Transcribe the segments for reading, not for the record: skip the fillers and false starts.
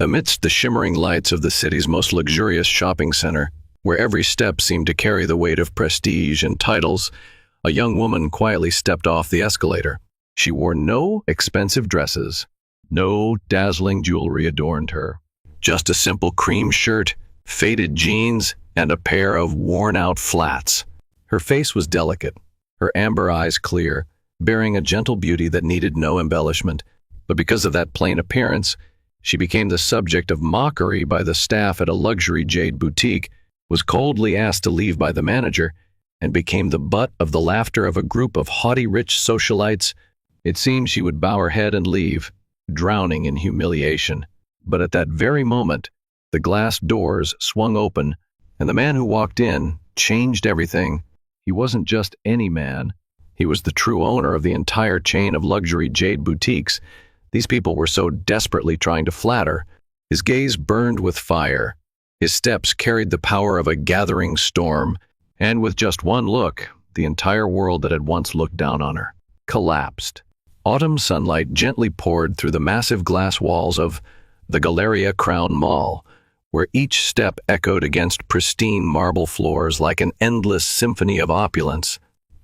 Amidst the shimmering lights of the city's most luxurious shopping center, where every step seemed to carry the weight of prestige and titles, a young woman quietly stepped off the escalator. She wore no expensive dresses. No dazzling jewelry adorned her. Just a simple cream shirt, faded jeans, and a pair of worn-out flats. Her face was delicate, her amber eyes clear, bearing a gentle beauty that needed no embellishment. But because of that plain appearance, she became the subject of mockery by the staff at a luxury jade boutique, was coldly asked to leave by the manager, and became the butt of the laughter of a group of haughty rich socialites. It seemed she would bow her head and leave, drowning in humiliation. But at that very moment, the glass doors swung open, and the man who walked in changed everything. He wasn't just any man. He was the true owner of the entire chain of luxury jade boutiques. These people were so desperately trying to flatter. His gaze burned with fire. His steps carried the power of a gathering storm, and with just one look, the entire world that had once looked down on her collapsed. Autumn sunlight gently poured through the massive glass walls of the Galleria Crown Mall, where each step echoed against pristine marble floors like an endless symphony of opulence.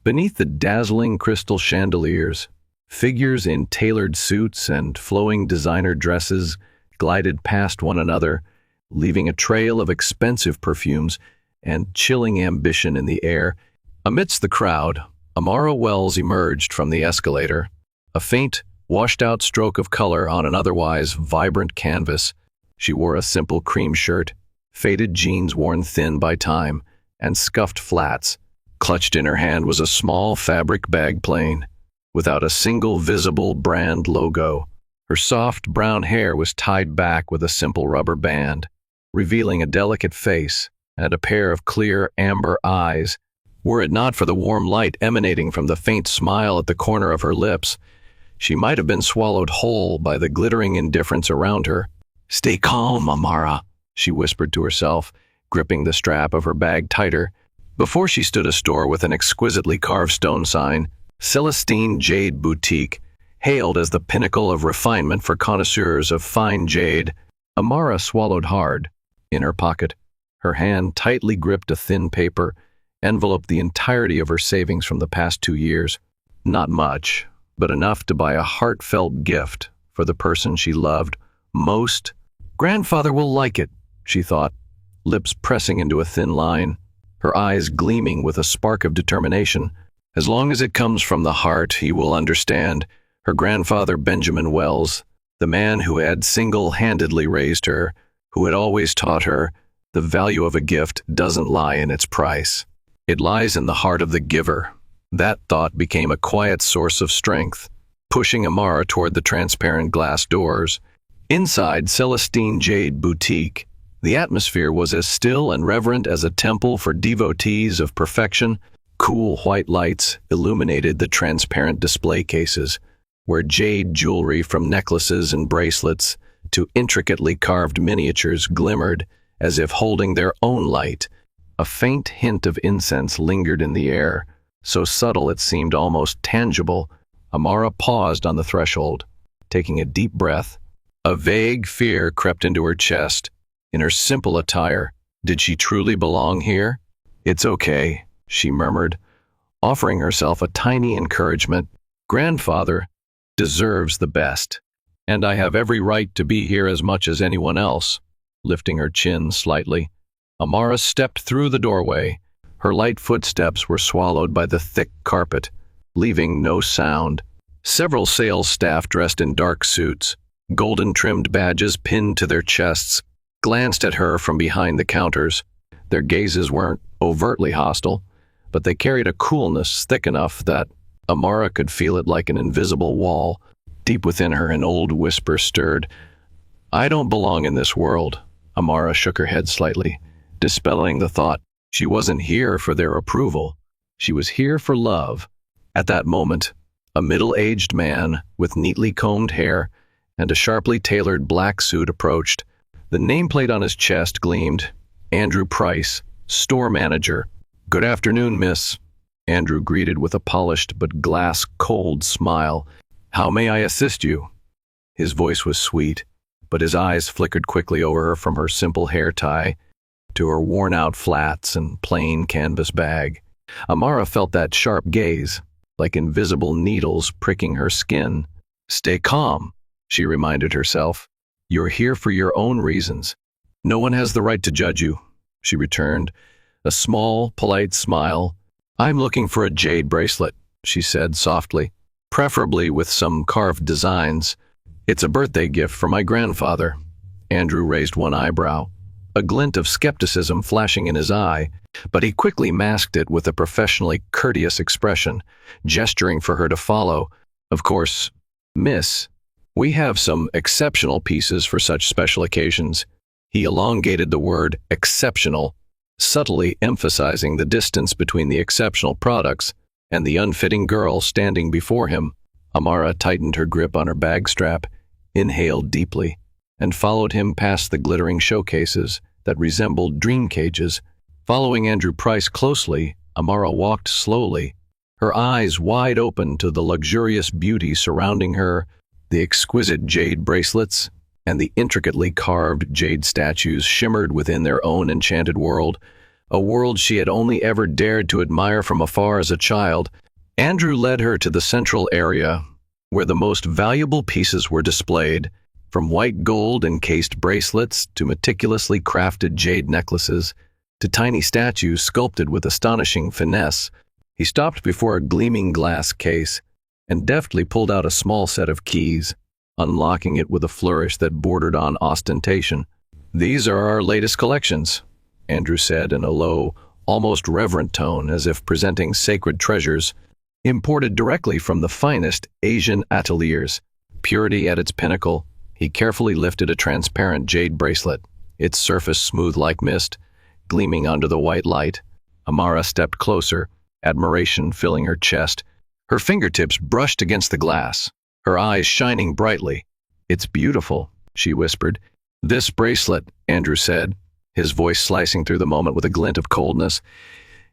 Beneath the dazzling crystal chandeliers, figures in tailored suits and flowing designer dresses glided past one another, leaving a trail of expensive perfumes and chilling ambition in the air. Amidst the crowd, Amara Wells emerged from the escalator, a faint, washed-out stroke of color on an otherwise vibrant canvas. She wore a simple cream shirt, faded jeans worn thin by time, and scuffed flats. Clutched in her hand was a small fabric bag plane, without a single visible brand logo. Her soft brown hair was tied back with a simple rubber band, revealing a delicate face and a pair of clear amber eyes. Were it not for the warm light emanating from the faint smile at the corner of her lips, she might have been swallowed whole by the glittering indifference around her. "Stay calm, Amara," she whispered to herself, gripping the strap of her bag tighter. Before she stood a store with an exquisitely carved stone sign, Celestine Jade Boutique, hailed as the pinnacle of refinement for connoisseurs of fine jade. Amara swallowed hard. In her pocket, her hand tightly gripped a thin paper, enveloped the entirety of her savings from the past 2 years. Not much, but enough to buy a heartfelt gift for the person she loved most. "Grandfather will like it," she thought, lips pressing into a thin line, her eyes gleaming with a spark of determination. "As long as it comes from the heart, he will understand." Her grandfather, Benjamin Wells, the man who had single-handedly raised her, who had always taught her, the value of a gift doesn't lie in its price. It lies in the heart of the giver. That thought became a quiet source of strength, pushing Amara toward the transparent glass doors. Inside Celestine Jade Boutique, the atmosphere was as still and reverent as a temple for devotees of perfection. Cool white lights illuminated the transparent display cases, where jade jewelry from necklaces and bracelets to intricately carved miniatures glimmered as if holding their own light. A faint hint of incense lingered in the air, so subtle it seemed almost tangible. Amara paused on the threshold, taking a deep breath. A vague fear crept into her chest. In her simple attire, did she truly belong here? "It's okay," she murmured, offering herself a tiny encouragement. "Grandfather deserves the best, and I have every right to be here as much as anyone else." Lifting her chin slightly, Amara stepped through the doorway. Her light footsteps were swallowed by the thick carpet, leaving no sound. Several sales staff dressed in dark suits, golden-trimmed badges pinned to their chests, glanced at her from behind the counters. Their gazes weren't overtly hostile, but they carried a coolness thick enough that Amara could feel it like an invisible wall. Deep within her, an old whisper stirred. "I don't belong in this world." Amara shook her head slightly, dispelling the thought. She wasn't here for their approval. She was here for love. At that moment, a middle-aged man with neatly combed hair and a sharply tailored black suit approached. The nameplate on his chest gleamed. Andrew Price, store manager. "Good afternoon, miss," Andrew greeted with a polished but glass-cold smile. "How may I assist you?" His voice was sweet, but his eyes flickered quickly over her from her simple hair tie to her worn-out flats and plain canvas bag. Amara felt that sharp gaze, like invisible needles pricking her skin. "Stay calm," she reminded herself. "You're here for your own reasons. No one has the right to judge you," she returned, a small, polite smile. "I'm looking for a jade bracelet," she said softly, "preferably with some carved designs. It's a birthday gift for my grandfather." Andrew raised one eyebrow, a glint of skepticism flashing in his eye, but he quickly masked it with a professionally courteous expression, gesturing for her to follow. "Of course, miss, we have some exceptional pieces for such special occasions." He elongated the word exceptional, subtly emphasizing the distance between the exceptional products and the unfitting girl standing before him. Amara tightened her grip on her bag strap, inhaled deeply, and followed him past the glittering showcases that resembled dream cages. Following Andrew Price closely, Amara walked slowly, her eyes wide open to the luxurious beauty surrounding her, the exquisite jade bracelets and the intricately carved jade statues shimmered within their own enchanted world, a world she had only ever dared to admire from afar as a child. Andrew led her to the central area, where the most valuable pieces were displayed, from white gold encased bracelets to meticulously crafted jade necklaces, to tiny statues sculpted with astonishing finesse. He stopped before a gleaming glass case and deftly pulled out a small set of keys, unlocking it with a flourish that bordered on ostentation. "These are our latest collections," Andrew said in a low, almost reverent tone, as if presenting sacred treasures, imported directly from the finest Asian ateliers. Purity at its pinnacle, he carefully lifted a transparent jade bracelet, its surface smooth like mist, gleaming under the white light. Amara stepped closer, admiration filling her chest. Her fingertips brushed against the glass, her eyes shining brightly. "It's beautiful," she whispered. "This bracelet," Andrew said, his voice slicing through the moment with a glint of coldness,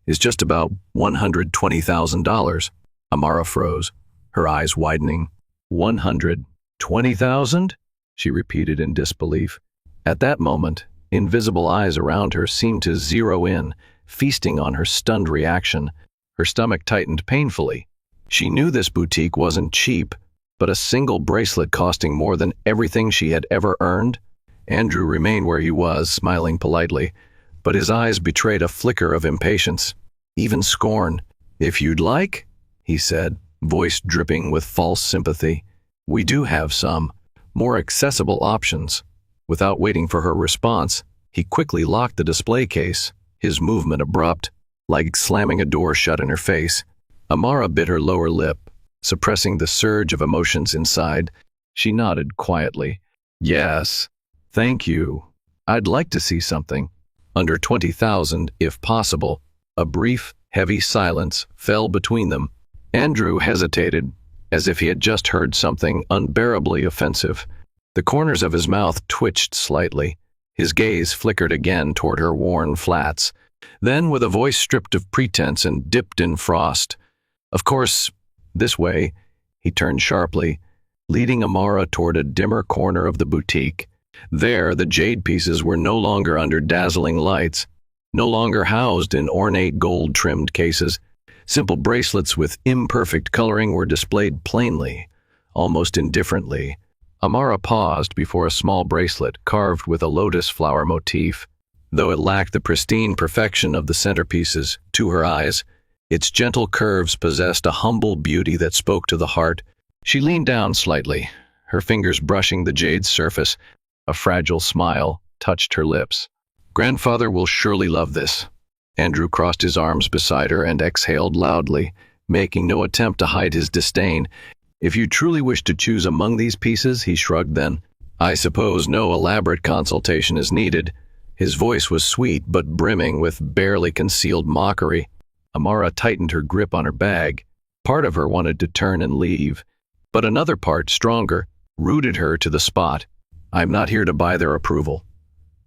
"is just about $120,000. Amara froze, her eyes widening. "120,000? She repeated in disbelief. At that moment, invisible eyes around her seemed to zero in, feasting on her stunned reaction. Her stomach tightened painfully. She knew this boutique wasn't cheap, but a single bracelet costing more than everything she had ever earned? Andrew remained where he was, smiling politely, but his eyes betrayed a flicker of impatience, even scorn. "If you'd like," he said, voice dripping with false sympathy, "we do have some more accessible options." Without waiting for her response, he quickly locked the display case, his movement abrupt, like slamming a door shut in her face. Amara bit her lower lip, suppressing the surge of emotions inside. She nodded quietly. "Yes, thank you. I'd like to see something. Under 20,000, if possible." A brief, heavy silence fell between them. Andrew hesitated, as if he had just heard something unbearably offensive. The corners of his mouth twitched slightly. His gaze flickered again toward her worn flats. Then, with a voice stripped of pretense and dipped in frost, "Of course, this way," he turned sharply, leading Amara toward a dimmer corner of the boutique. There, the jade pieces were no longer under dazzling lights, no longer housed in ornate gold-trimmed cases. Simple bracelets with imperfect coloring were displayed plainly, almost indifferently. Amara paused before a small bracelet carved with a lotus flower motif. Though it lacked the pristine perfection of the centerpieces, to her eyes, its gentle curves possessed a humble beauty that spoke to the heart. She leaned down slightly, her fingers brushing the jade's surface. A fragile smile touched her lips. "Grandfather will surely love this." Andrew crossed his arms beside her and exhaled loudly, making no attempt to hide his disdain. "If you truly wish to choose among these pieces," he shrugged then, "I suppose no elaborate consultation is needed." His voice was sweet but brimming with barely concealed mockery. Amara tightened her grip on her bag. Part of her wanted to turn and leave, but another part, stronger, rooted her to the spot. "I'm not here to buy their approval.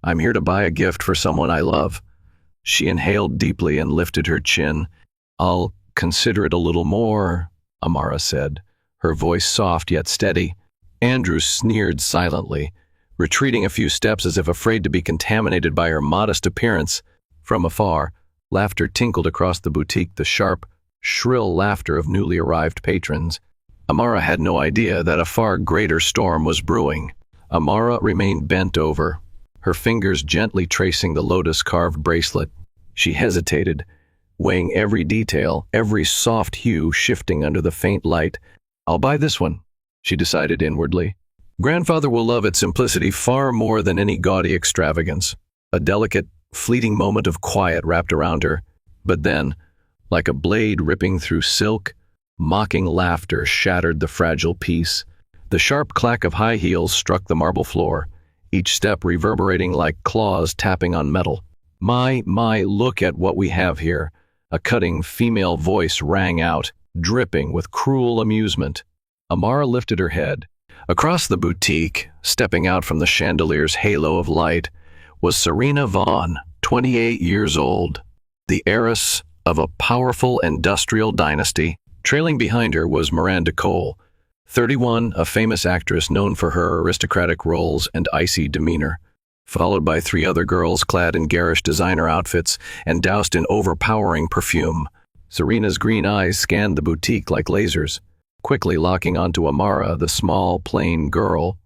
I'm here to buy a gift for someone I love." She inhaled deeply and lifted her chin. "I'll consider it a little more," Amara said, her voice soft yet steady. Andrew sneered silently, retreating a few steps as if afraid to be contaminated by her modest appearance. From afar, laughter tinkled across the boutique, the sharp, shrill laughter of newly arrived patrons. Amara had no idea that a far greater storm was brewing. Amara remained bent over, her fingers gently tracing the lotus-carved bracelet. She hesitated, weighing every detail, every soft hue shifting under the faint light. "I'll buy this one," she decided inwardly. Grandfather will love its simplicity far more than any gaudy extravagance. A delicate, fleeting moment of quiet wrapped around her. But then, like a blade ripping through silk, mocking laughter shattered the fragile piece. The sharp clack of high heels struck the marble floor, each step reverberating like claws tapping on metal. My, look at what we have here." A cutting female voice rang out, dripping with cruel amusement. Amara lifted her head. Across the boutique, stepping out from the chandelier's halo of light, was Serena Vaughn, 28 years old, the heiress of a powerful industrial dynasty. Trailing behind her was Miranda Cole, 31, a famous actress known for her aristocratic roles and icy demeanor, followed by three other girls clad in garish designer outfits and doused in overpowering perfume. Serena's green eyes scanned the boutique like lasers, quickly locking onto Amara, the small, plain girl,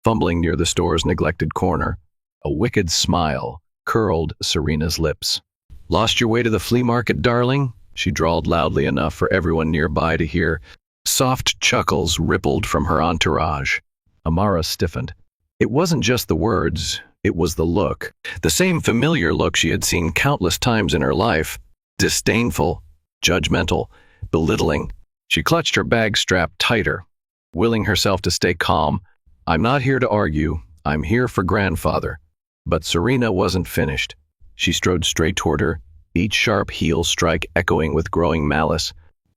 fumbling near the store's neglected corner. A wicked smile curled Serena's lips. "Lost your way to the flea market, darling?" she drawled loudly enough for everyone nearby to hear. Soft chuckles rippled from her entourage. Amara stiffened. It wasn't just the words, it was the look. The same familiar look she had seen countless times in her life. Disdainful, judgmental, belittling. She clutched her bag strap tighter, willing herself to stay calm. "I'm not here to argue. I'm here for grandfather." But Serena wasn't finished. She strode straight toward her, each sharp heel strike echoing with growing malice.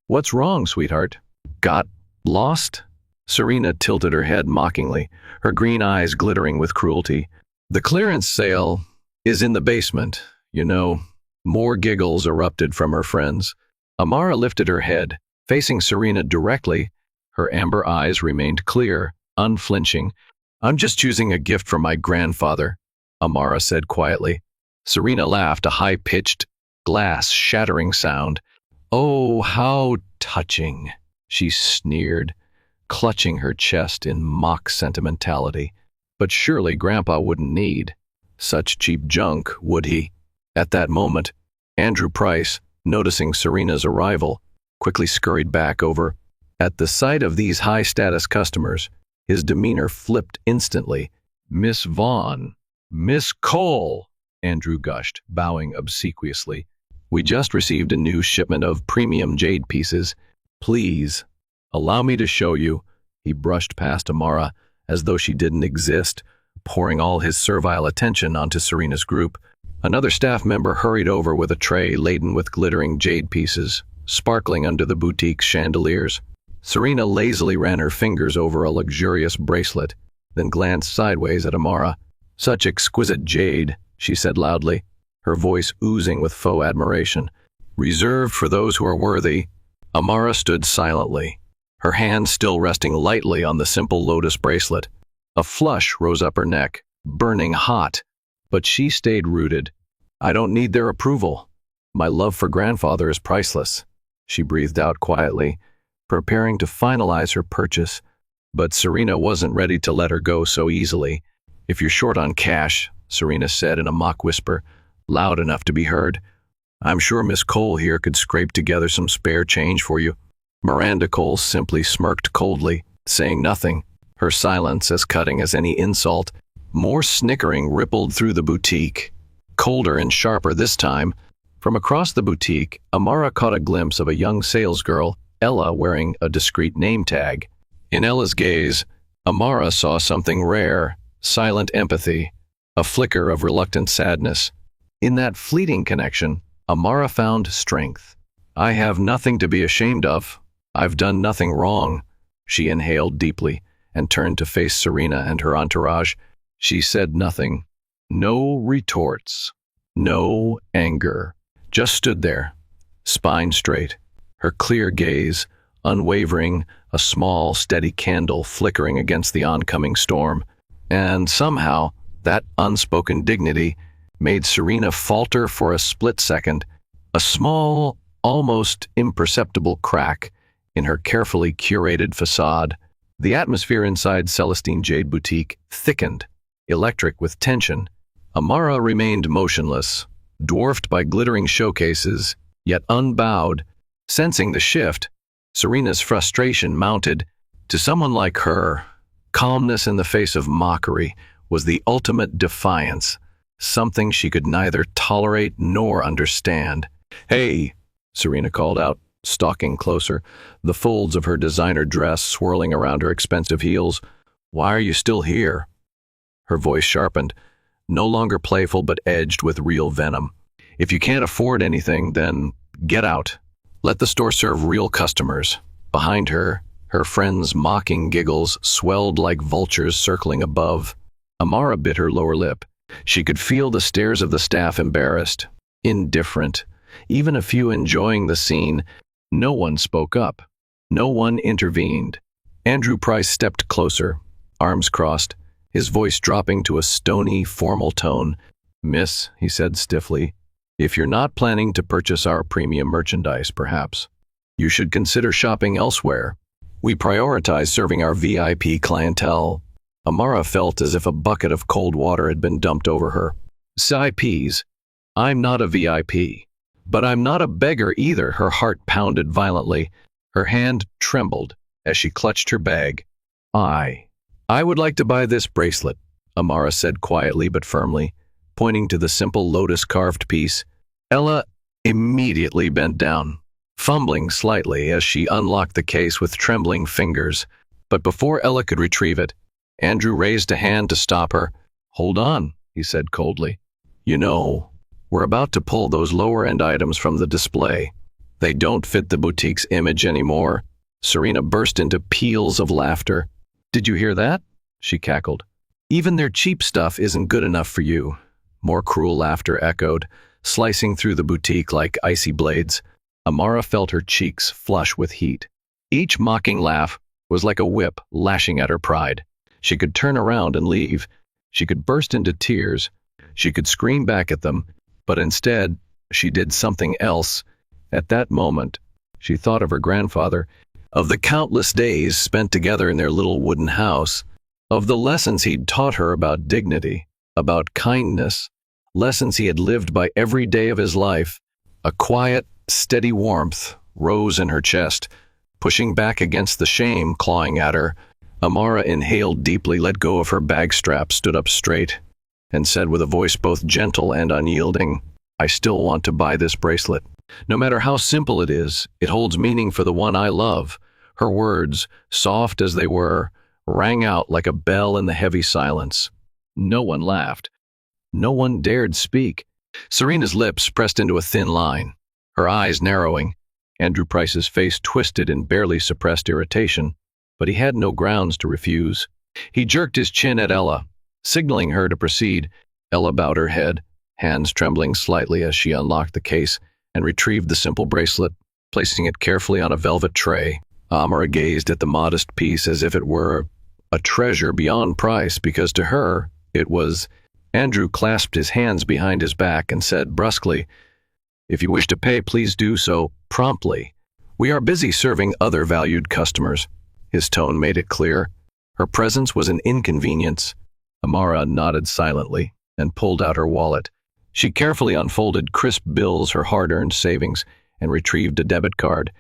"What's wrong, sweetheart? Got lost?" Serena tilted her head mockingly, her green eyes glittering with cruelty. "The clearance sale is in the basement, you know." More giggles erupted from her friends. Amara lifted her head, facing Serena directly. Her amber eyes remained clear, unflinching. "I'm just choosing a gift for my grandfather," Amara said quietly. Serena laughed, a high-pitched, glass-shattering sound. "Oh, how touching," she sneered, clutching her chest in mock sentimentality. But surely Grandpa wouldn't need such cheap junk, would he? At that moment, Andrew Price, noticing Serena's arrival, quickly scurried back over. At the sight of these high-status customers, his demeanor flipped instantly. "Miss Vaughn, Miss Cole," Andrew gushed, bowing obsequiously. "We just received a new shipment of premium jade pieces. Please, allow me to show you." He brushed past Amara as though she didn't exist, pouring all his servile attention onto Serena's group. Another staff member hurried over with a tray laden with glittering jade pieces, sparkling under the boutique's chandeliers. Serena lazily ran her fingers over a luxurious bracelet, then glanced sideways at Amara. "Such exquisite jade," she said loudly, her voice oozing with faux admiration. "Reserved for those who are worthy." Amara stood silently, her hand still resting lightly on the simple lotus bracelet. A flush rose up her neck, burning hot, but she stayed rooted. "I don't need their approval. My love for grandfather is priceless," she breathed out quietly, preparing to finalize her purchase. But Serena wasn't ready to let her go so easily. "If you're short on cash," Serena said in a mock whisper, loud enough to be heard, "I'm sure Miss Cole here could scrape together some spare change for you." Miranda Cole simply smirked coldly, saying nothing, her silence as cutting as any insult. More snickering rippled through the boutique, colder and sharper this time. From across the boutique, Amara caught a glimpse of a young salesgirl, Ella, wearing a discreet name tag. In Ella's gaze, Amara saw something rare, silent empathy, a flicker of reluctant sadness. In that fleeting connection, Amara found strength. "I have nothing to be ashamed of. I've done nothing wrong." She inhaled deeply and turned to face Serena and her entourage. She said nothing. No retorts. No anger. Just stood there, spine straight, her clear gaze unwavering, a small, steady candle flickering against the oncoming storm. And somehow, that unspoken dignity made Serena falter for a split second, a small, almost imperceptible crack in her carefully curated facade. The atmosphere inside Celestine Jade Boutique thickened, electric with tension. Amara remained motionless, dwarfed by glittering showcases, yet unbowed. Sensing the shift, Serena's frustration mounted. To someone like her, calmness in the face of mockery was the ultimate defiance, something she could neither tolerate nor understand. "Hey," Serena called out, stalking closer, the folds of her designer dress swirling around her expensive heels. "Why are you still here?" Her voice sharpened, no longer playful but edged with real venom. "If you can't afford anything, then get out. Let the store serve real customers." Behind her, her friends' mocking giggles swelled like vultures circling above. Amara bit her lower lip. She could feel the stares of the staff, embarrassed, indifferent, even a few enjoying the scene. No one spoke up. No one intervened. Andrew Price stepped closer, arms crossed, his voice dropping to a stony, formal tone. "Miss," he said stiffly, "if you're not planning to purchase our premium merchandise, perhaps you should consider shopping elsewhere. We prioritize serving our VIP clientele." Amara felt as if a bucket of cold water had been dumped over her. "CIPs, I'm not a VIP. But I'm not a beggar either." Her heart pounded violently. Her hand trembled as she clutched her bag. I would like to buy this bracelet," Amara said quietly but firmly, pointing to the simple lotus-carved piece. Ella immediately bent down, fumbling slightly as she unlocked the case with trembling fingers. But before Ella could retrieve it, Andrew raised a hand to stop her. "Hold on," he said coldly. "You know, we're about to pull those lower-end items from the display. They don't fit the boutique's image anymore." Serena burst into peals of laughter. "Did you hear that?" she cackled. "Even their cheap stuff isn't good enough for you." More cruel laughter echoed, slicing through the boutique like icy blades. Amara felt her cheeks flush with heat. Each mocking laugh was like a whip lashing at her pride. She could turn around and leave. She could burst into tears. She could scream back at them. But instead, she did something else. At that moment, she thought of her grandfather, of the countless days spent together in their little wooden house, of the lessons he'd taught her about dignity, about kindness, lessons he had lived by every day of his life. A quiet, steady warmth rose in her chest, pushing back against the shame clawing at her. Amara inhaled deeply, let go of her bag strap, stood up straight, and said with a voice both gentle and unyielding, "I still want to buy this bracelet. No matter how simple it is, it holds meaning for the one I love." Her words, soft as they were, rang out like a bell in the heavy silence. No one laughed. No one dared speak. Serena's lips pressed into a thin line, her eyes narrowing. Andrew Price's face twisted in barely suppressed irritation, but he had no grounds to refuse. He jerked his chin at Ella, signaling her to proceed. Ella bowed her head, hands trembling slightly as she unlocked the case and retrieved the simple bracelet, placing it carefully on a velvet tray. Amara gazed at the modest piece as if it were a treasure beyond price, because to her it was. Andrew clasped his hands behind his back and said brusquely, "If you wish to pay, please do so promptly. We are busy serving other valued customers." His tone made it clear. Her presence was an inconvenience. Amara nodded silently and pulled out her wallet. She carefully unfolded crisp bills, her hard-earned savings, and retrieved a debit card.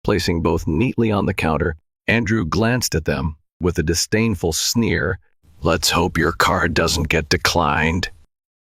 Placing both neatly on the counter, Andrew glanced at them with a disdainful sneer. "Let's hope your card doesn't get declined,"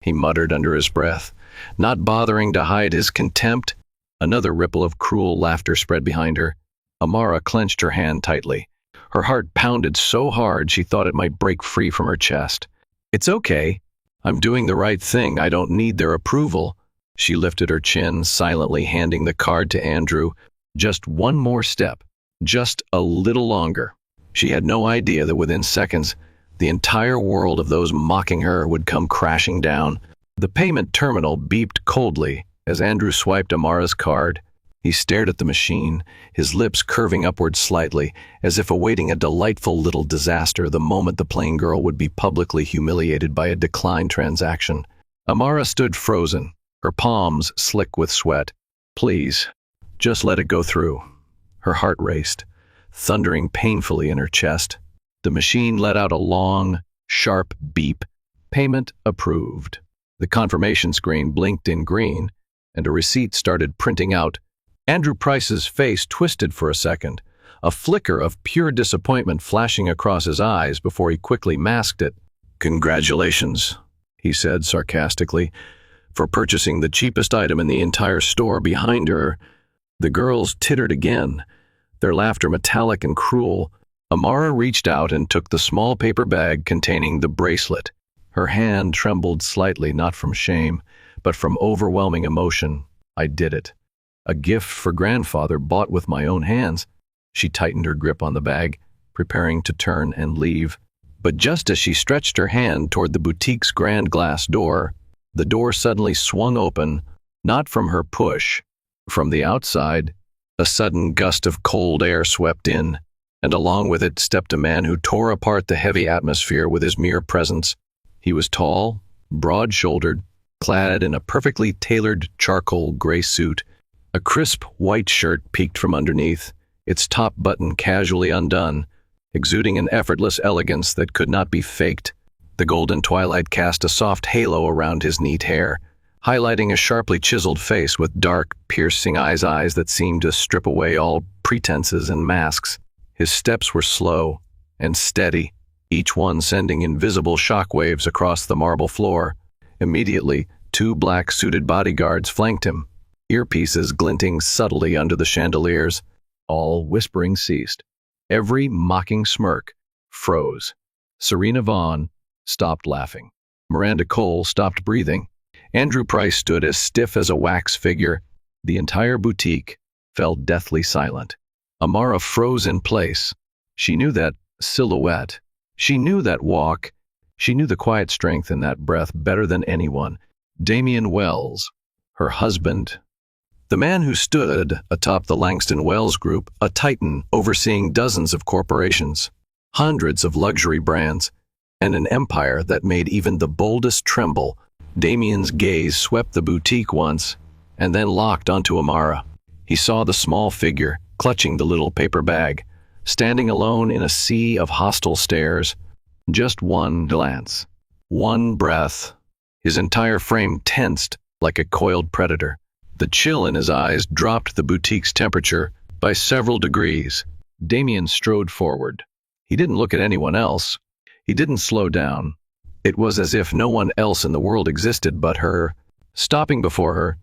he muttered under his breath, not bothering to hide his contempt. Another ripple of cruel laughter spread behind her. Amara clenched her hand tightly. Her heart pounded so hard she thought it might break free from her chest. "It's okay. I'm doing the right thing. I don't need their approval." She lifted her chin, silently handing the card to Andrew. Just one more step. Just a little longer. She had no idea that within seconds, the entire world of those mocking her would come crashing down. The payment terminal beeped coldly as Andrew swiped Amara's card. He stared at the machine, his lips curving upward slightly, as if awaiting a delightful little disaster the moment the plain girl would be publicly humiliated by a declined transaction. Amara stood frozen, her palms slick with sweat. Please, just let it go through. Her heart raced, thundering painfully in her chest. The machine let out a long, sharp beep. Payment approved. The confirmation screen blinked in green, and a receipt started printing out. Andrew Price's face twisted for a second, a flicker of pure disappointment flashing across his eyes before he quickly masked it. "Congratulations," he said sarcastically, "for purchasing the cheapest item in the entire store." Behind her, the girls tittered again, their laughter metallic and cruel. Amara reached out and took the small paper bag containing the bracelet. Her hand trembled slightly, not from shame, but from overwhelming emotion. "I did it. A gift for grandfather bought with my own hands." She tightened her grip on the bag, preparing to turn and leave. But just as she stretched her hand toward the boutique's grand glass door, the door suddenly swung open, not from her push. From the outside, a sudden gust of cold air swept in, and along with it stepped a man who tore apart the heavy atmosphere with his mere presence. He was tall, broad-shouldered, clad in a perfectly tailored charcoal gray suit. A crisp white shirt peeked from underneath, its top button casually undone, exuding an effortless elegance that could not be faked. The golden twilight cast a soft halo around his neat hair, highlighting a sharply chiseled face with dark, piercing eyes that seemed to strip away all pretenses and masks. His steps were slow and steady, each one sending invisible shockwaves across the marble floor. Immediately, two black-suited bodyguards flanked him, earpieces glinting subtly under the chandeliers. All whispering ceased. Every mocking smirk froze. Serena Vaughn stopped laughing. Miranda Cole stopped breathing. Andrew Price stood as stiff as a wax figure. The entire boutique fell deathly silent. Amara froze in place. She knew that silhouette. She knew that walk. She knew the quiet strength in that breath better than anyone. Damien Wells, her husband. The man who stood atop the Langston Wells Group, a titan overseeing dozens of corporations, hundreds of luxury brands, and an empire that made even the boldest tremble. Damien's gaze swept the boutique once, and then locked onto Amara. He saw the small figure, clutching the little paper bag, standing alone in a sea of hostile stares. Just one glance, one breath. His entire frame tensed like a coiled predator. The chill in his eyes dropped the boutique's temperature by several degrees. Damien strode forward. He didn't look at anyone else. He didn't slow down. It was as if no one else in the world existed but her. Stopping before her,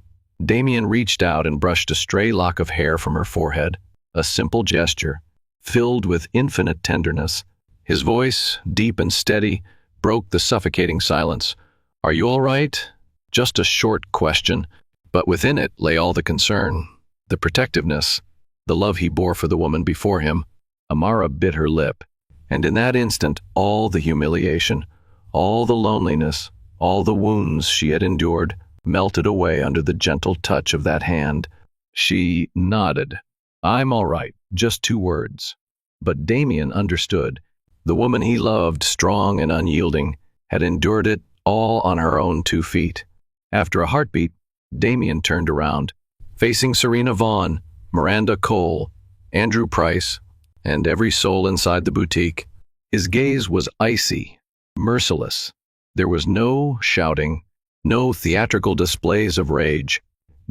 Damien reached out and brushed a stray lock of hair from her forehead, a simple gesture, filled with infinite tenderness. His voice, deep and steady, broke the suffocating silence. "Are you all right?" Just a short question, but within it lay all the concern, the protectiveness, the love he bore for the woman before him. Amara bit her lip, and in that instant all the humiliation, all the loneliness, all the wounds she had endured melted away under the gentle touch of that hand. She nodded. "I'm all right," just two words. But Damien understood. The woman he loved, strong and unyielding, had endured it all on her own 2 feet. After a heartbeat, Damien turned around, facing Serena Vaughn, Miranda Cole, Andrew Price, and every soul inside the boutique. His gaze was icy, merciless. There was no shouting, no theatrical displays of rage.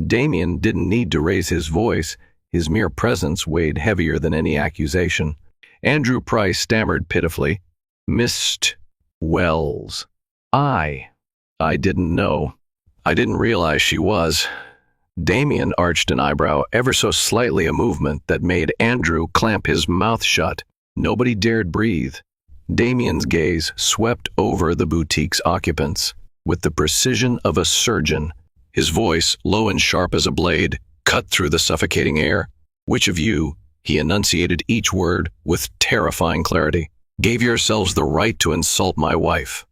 Damien didn't need to raise his voice. His mere presence weighed heavier than any accusation. Andrew Price stammered pitifully, "Mr. Wells, I didn't know. I didn't realize she was." Damien arched an eyebrow, ever so slightly a movement that made Andrew clamp his mouth shut. Nobody dared breathe. Damien's gaze swept over the boutique's occupants with the precision of a surgeon. His voice, low and sharp as a blade, cut through the suffocating air. "Which of you," he enunciated each word with terrifying clarity, "gave yourselves the right to insult my wife?"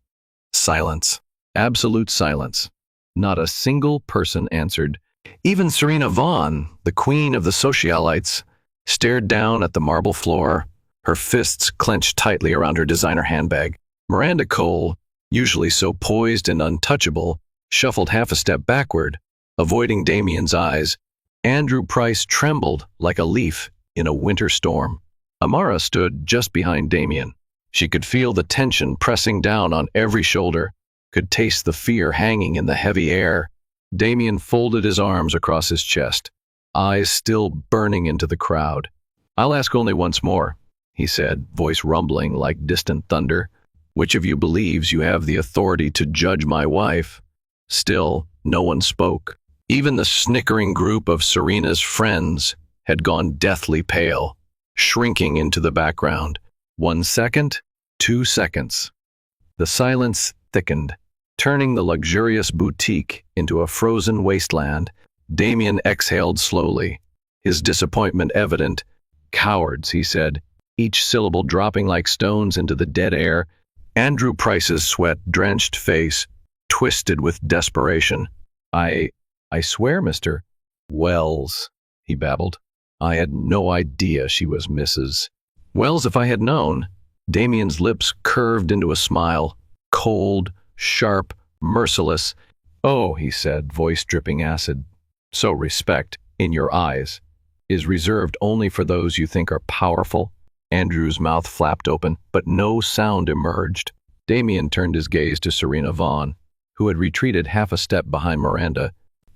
Silence. Absolute silence. Not a single person answered. Even Serena Vaughn, the queen of the socialites, stared down at the marble floor, her fists clenched tightly around her designer handbag. Miranda Cole, usually so poised and untouchable, shuffled half a step backward, avoiding Damien's eyes. Andrew Price trembled like a leaf in a winter storm. Amara stood just behind Damien. She could feel the tension pressing down on every shoulder, could taste the fear hanging in the heavy air. Damien folded his arms across his chest, eyes still burning into the crowd. "I'll ask only once more," he said, voice rumbling like distant thunder. "Which of you believes you have the authority to judge my wife?" Still, no one spoke. Even the snickering group of Serena's friends had gone deathly pale, shrinking into the background. 1 second, 2 seconds. The silence thickened, turning the luxurious boutique into a frozen wasteland. Damien exhaled slowly, his disappointment evident. "Cowards," he said, each syllable dropping like stones into the dead air. Andrew Price's sweat-drenched face twisted with desperation. I swear, Mr. Wells," he babbled. "I had no idea she was Mrs. Wells. If I had known." Damien's lips curved into a smile, cold, sharp, merciless. "Oh," he said, voice dripping acid. "So respect, in your eyes, is reserved only for those you think are powerful?" Andrew's mouth flapped open, but no sound emerged. Damien turned his gaze to Serena Vaughn, who had retreated half a step behind Miranda.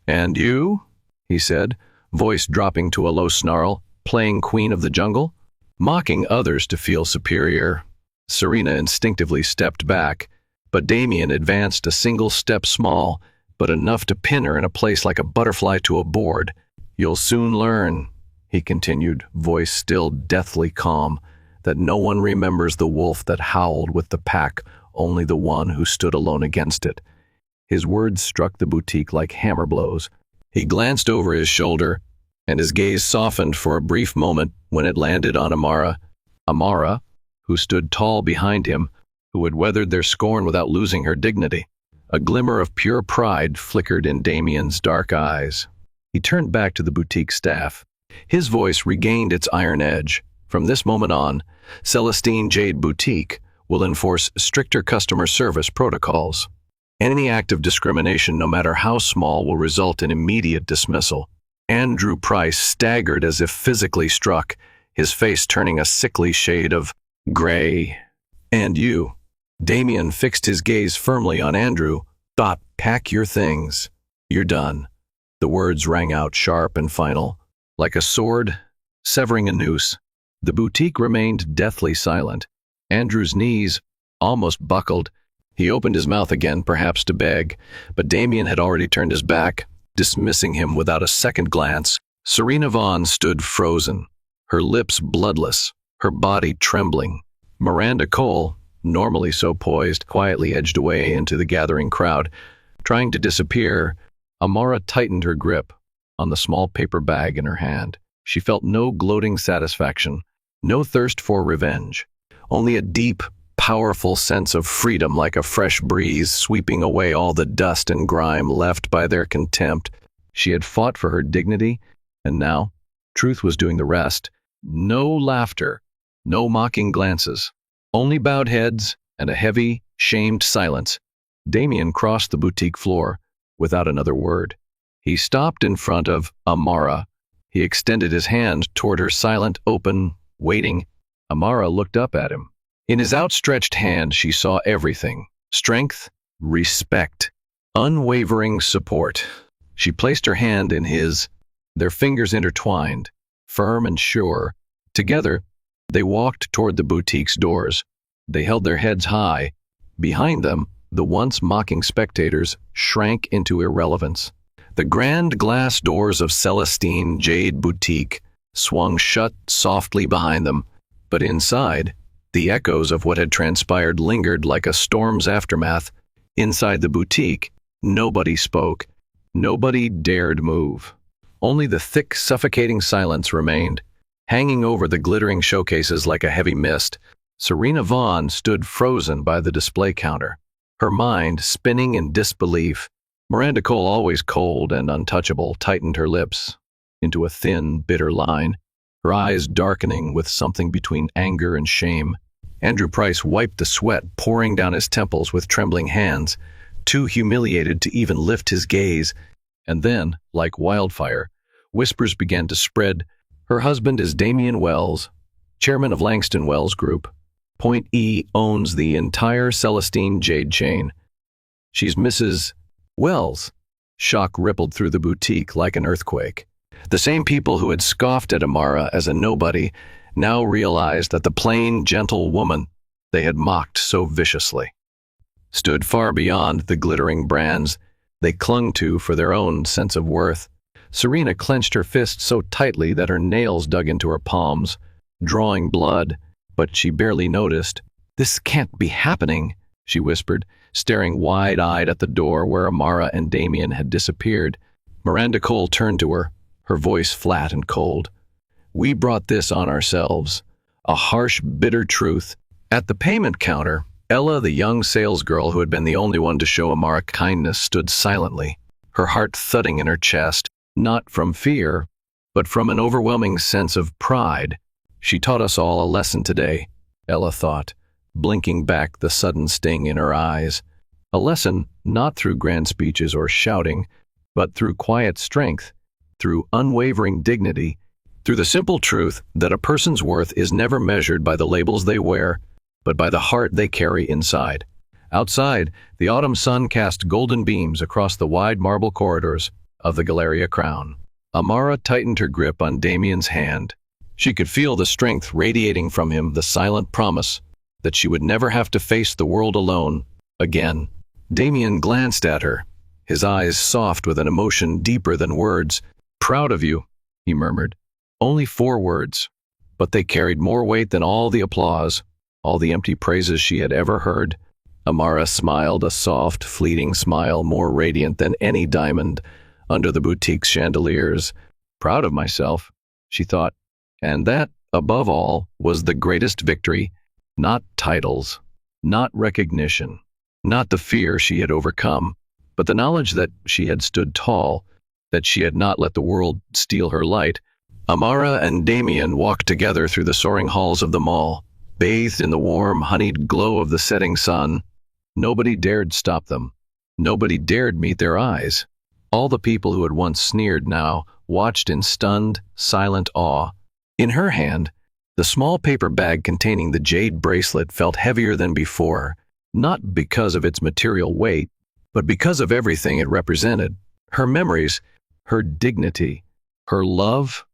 "And you?" he said, voice dropping to a low snarl, "playing queen of the jungle?" Mocking others to feel superior. Serena instinctively stepped back, but Damien advanced a single step, small, but enough to pin her in a place like a butterfly to a board. "You'll soon learn," he continued, voice still deathly calm, "that no one remembers the wolf that howled with the pack, only the one who stood alone against it." His words struck the boutique like hammer blows. He glanced over his shoulder, and his gaze softened for a brief moment when it landed on Amara. Amara, who stood tall behind him, who had weathered their scorn without losing her dignity. A glimmer of pure pride flickered in Damien's dark eyes. He turned back to the boutique staff. His voice regained its iron edge. "From this moment on, Celestine Jade Boutique will enforce stricter customer service protocols. Any act of discrimination, no matter how small, will result in immediate dismissal." Andrew Price staggered as if physically struck, his face turning a sickly shade of gray. "And you?" Damien fixed his gaze firmly on Andrew. "Pack your things. You're done." The words rang out sharp and final, like a sword severing a noose. The boutique remained deathly silent. Andrew's knees almost buckled. He opened his mouth again, perhaps to beg, but Damien had already turned his back, dismissing him without a second glance. Serena Vaughn stood frozen, her lips bloodless, her body trembling. Miranda Cole, normally so poised, quietly edged away into the gathering crowd, trying to disappear. Amara tightened her grip on the small paper bag in her hand. She felt no gloating satisfaction, no thirst for revenge, only a deep, powerful sense of freedom, like a fresh breeze sweeping away all the dust and grime left by their contempt. She had fought for her dignity, and now truth was doing the rest. No laughter, no mocking glances, only bowed heads and a heavy, shamed silence. Damien crossed the boutique floor without another word. He stopped in front of Amara. He extended his hand toward her, silent, open, waiting. Amara looked up at him. In his outstretched hand she saw everything: strength, respect, unwavering support. She placed her hand in his, their fingers intertwined, firm and sure. Together, they walked toward the boutique's doors. They held their heads high. Behind them, the once mocking spectators shrank into irrelevance. The grand glass doors of Celestine Jade Boutique swung shut softly behind them, but inside, the echoes of what had transpired lingered like a storm's aftermath. Inside the boutique, nobody spoke. Nobody dared move. Only the thick, suffocating silence remained, hanging over the glittering showcases like a heavy mist. Serena Vaughn stood frozen by the display counter, her mind spinning in disbelief. Miranda Cole, always cold and untouchable, tightened her lips into a thin, bitter line, her eyes darkening with something between anger and shame. Andrew Price wiped the sweat pouring down his temples with trembling hands, too humiliated to even lift his gaze. And then, like wildfire, whispers began to spread. Her husband is Damian Wells, chairman of Langston Wells Group. Point E owns the entire Celestine jade chain. She's Mrs. Wells. Shock rippled through the boutique like an earthquake. The same people who had scoffed at Amara as a nobody now realized that the plain, gentle woman they had mocked so viciously stood far beyond the glittering brands they clung to for their own sense of worth. Serena clenched her fist so tightly that her nails dug into her palms, drawing blood, but she barely noticed. "This can't be happening," she whispered, staring wide-eyed at the door where Amara and Damien had disappeared. Miranda Cole turned to her, her voice flat and cold. "We brought this on ourselves." A harsh, bitter truth. At the payment counter, Ella, the young salesgirl who had been the only one to show Amara kindness, stood silently, her heart thudding in her chest, not from fear, but from an overwhelming sense of pride. She taught us all a lesson today, Ella thought, blinking back the sudden sting in her eyes. A lesson not through grand speeches or shouting, but through quiet strength, through unwavering dignity, through the simple truth that a person's worth is never measured by the labels they wear, but by the heart they carry inside. Outside, the autumn sun cast golden beams across the wide marble corridors of the Galleria Crown. Amara tightened her grip on Damien's hand. She could feel the strength radiating from him, the silent promise that she would never have to face the world alone again. Damien glanced at her, his eyes soft with an emotion deeper than words. "Proud of you," he murmured. Only 4 words, but they carried more weight than all the applause, all the empty praises she had ever heard. Amara smiled, a soft, fleeting smile more radiant than any diamond under the boutique's chandeliers. "Proud of myself," she thought, and that, above all, was the greatest victory. Not titles, not recognition, not the fear she had overcome, but the knowledge that she had stood tall, that she had not let the world steal her light. Amara and Damien walked together through the soaring halls of the mall, bathed in the warm, honeyed glow of the setting sun. Nobody dared stop them. Nobody dared meet their eyes. All the people who had once sneered now watched in stunned, silent awe. In her hand, the small paper bag containing the jade bracelet felt heavier than before, not because of its material weight, but because of everything it represented. Her memories, her dignity, her love.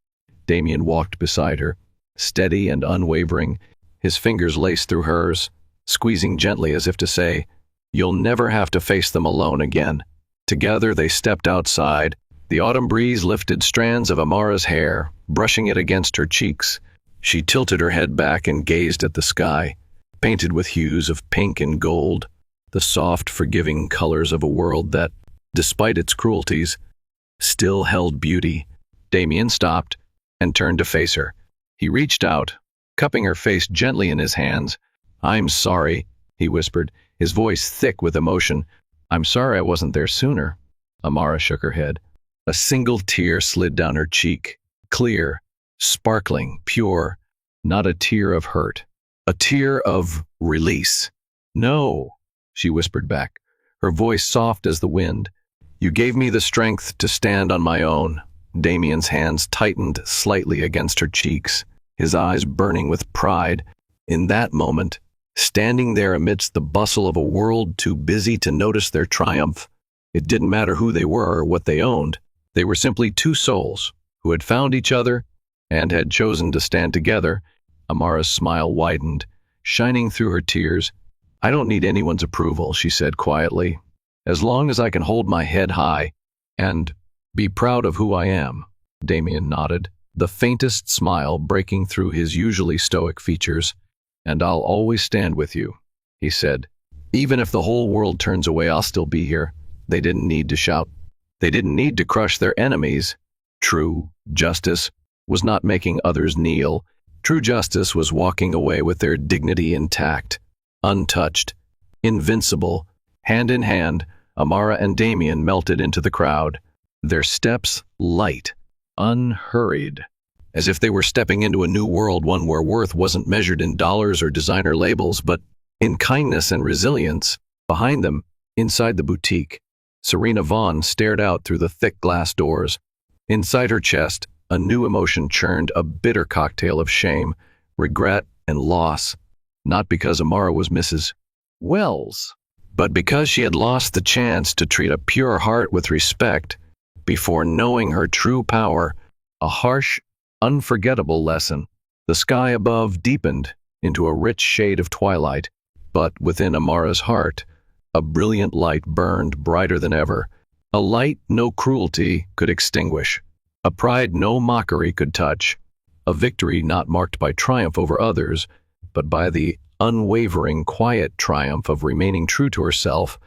Damien walked beside her, steady and unwavering, his fingers laced through hers, squeezing gently as if to say, "You'll never have to face them alone again." Together they stepped outside. The autumn breeze lifted strands of Amara's hair, brushing it against her cheeks. She tilted her head back and gazed at the sky, painted with hues of pink and gold, the soft, forgiving colors of a world that, despite its cruelties, still held beauty. Damien stopped and turned to face her. He reached out, cupping her face gently in his hands. "I'm sorry," he whispered, his voice thick with emotion. "I'm sorry I wasn't there sooner." Amara shook her head. A single tear slid down her cheek, clear, sparkling, pure, not a tear of hurt, a tear of release. "No," she whispered back, her voice soft as the wind. "You gave me the strength to stand on my own." Damien's hands tightened slightly against her cheeks, his eyes burning with pride. In that moment, standing there amidst the bustle of a world too busy to notice their triumph, it didn't matter who they were or what they owned. They were simply 2 souls who had found each other and had chosen to stand together. Amara's smile widened, shining through her tears. "I don't need anyone's approval," she said quietly, "as long as I can hold my head high and be proud of who I am." Damien nodded, the faintest smile breaking through his usually stoic features. "And I'll always stand with you," he said. "Even if the whole world turns away, I'll still be here." They didn't need to shout. They didn't need to crush their enemies. True justice was not making others kneel. True justice was walking away with their dignity intact, untouched, invincible, hand in hand, Amara and Damien melted into the crowd, their steps light, unhurried, as if they were stepping into a new world, one where worth wasn't measured in dollars or designer labels, but in kindness and resilience. Behind them, inside the boutique, Serena Vaughn stared out through the thick glass doors. Inside her chest, a new emotion churned, a bitter cocktail of shame, regret, and loss, not because Amara was Mrs. Wells, but because she had lost the chance to treat a pure heart with respect before knowing her true power. A harsh, unforgettable lesson. The sky above deepened into a rich shade of twilight, but within Amara's heart, a brilliant light burned brighter than ever, a light no cruelty could extinguish, a pride no mockery could touch, a victory not marked by triumph over others, but by the unwavering, quiet triumph of remaining true to herself